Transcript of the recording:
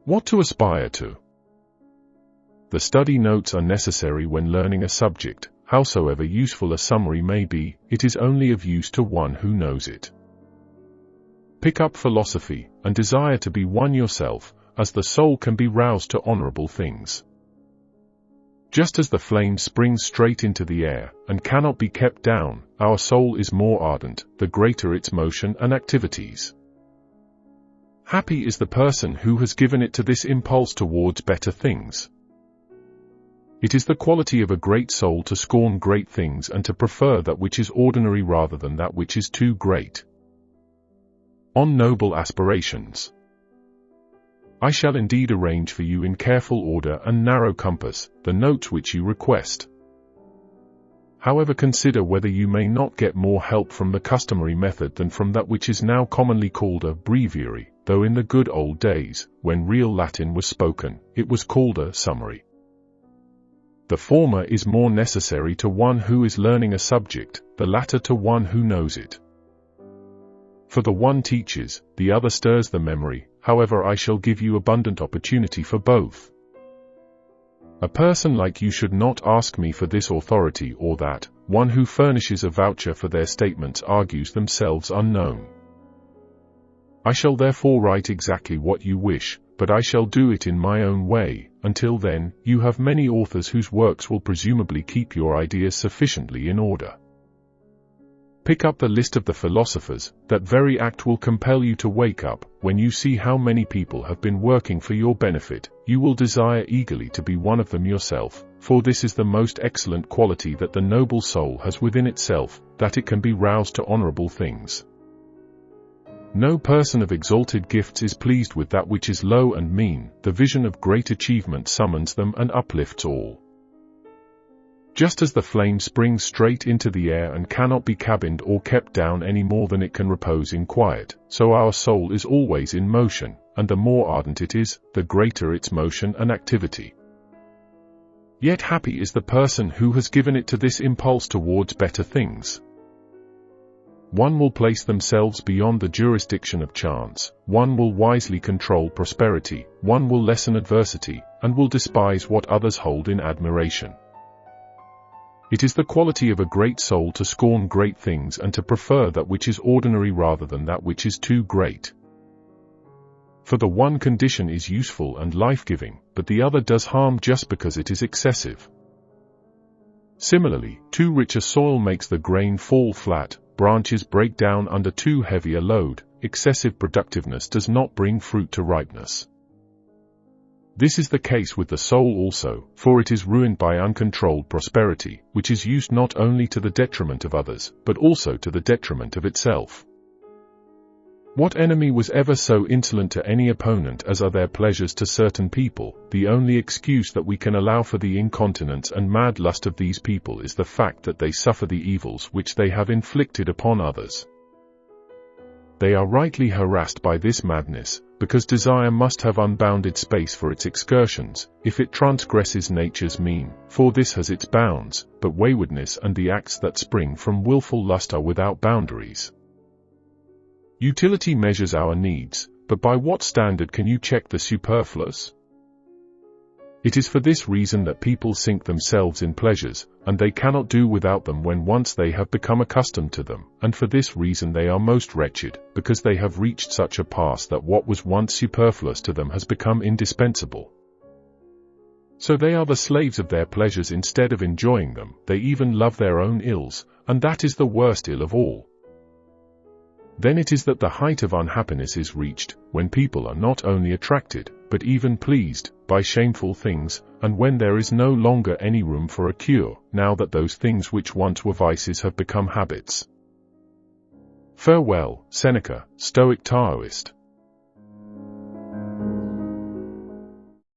What to aspire to? The study notes are necessary when learning a subject. Howsoever useful a summary may be, it is only of use to one who knows it. Pick up philosophy, and desire to be one yourself, as the soul can be roused to honourable things. Just as the flame springs straight into the air, and cannot be kept down, our soul is more ardent, the greater its motion and activities. Happy is the person who has given it to this impulse towards better things. It is the quality of a great soul to scorn great things and to prefer that which is ordinary rather than that which is too great. On Noble Aspirations. I shall indeed arrange for you in careful order and narrow compass the notes which you request. However, consider whether you may not get more help from the customary method than from that which is now commonly called a breviary, though in the good old days, when real Latin was spoken, it was called a summary. The former is more necessary to one who is learning a subject, the latter to one who knows it. For the one teaches, the other stirs the memory. However, I shall give you abundant opportunity for both. A person like you should not ask me for this authority or that. One who furnishes a voucher for their statements argues themselves unknown. I shall therefore write exactly what you wish, but I shall do it in my own way. Until then, you have many authors whose works will presumably keep your ideas sufficiently in order. Pick up the list of the philosophers. That very act will compel you to wake up. When you see how many people have been working for your benefit, you will desire eagerly to be one of them yourself, for this is the most excellent quality that the noble soul has within itself, that it can be roused to honourable things. No person of exalted gifts is pleased with that which is low and mean. The vision of great achievement summons them and uplifts all. Just as the flame springs straight into the air and cannot be cabined or kept down any more than it can repose in quiet, so our soul is always in motion, and the more ardent it is, the greater its motion and activity. Yet happy is the person who has given it to this impulse towards better things. One will place themselves beyond the jurisdiction of chance, one will wisely control prosperity, one will lessen adversity, and will despise what others hold in admiration. It is the quality of a great soul to scorn great things and to prefer that which is ordinary rather than that which is too great. For the one condition is useful and life-giving, but the other does harm just because it is excessive. Similarly, too rich a soil makes the grain fall flat, branches break down under too heavy a load, excessive productiveness does not bring fruit to ripeness. This is the case with the soul also, for it is ruined by uncontrolled prosperity, which is used not only to the detriment of others, but also to the detriment of itself. What enemy was ever so insolent to any opponent as are their pleasures to certain people? The only excuse that we can allow for the incontinence and mad lust of these people is the fact that they suffer the evils which they have inflicted upon others. They are rightly harassed by this madness, because desire must have unbounded space for its excursions, if it transgresses nature's mean, for this has its bounds, but waywardness and the acts that spring from willful lust are without boundaries. Utility measures our needs, but by what standard can you check the superfluous? It is for this reason that people sink themselves in pleasures, and they cannot do without them when once they have become accustomed to them, and for this reason they are most wretched, because they have reached such a pass that what was once superfluous to them has become indispensable. So they are the slaves of their pleasures instead of enjoying them. They even love their own ills, and that is the worst ill of all. Then it is that the height of unhappiness is reached, when people are not only attracted, but even pleased, by shameful things, and when there is no longer any room for a cure, now that those things which once were vices have become habits. Farewell, Seneca, Stoic Taoist.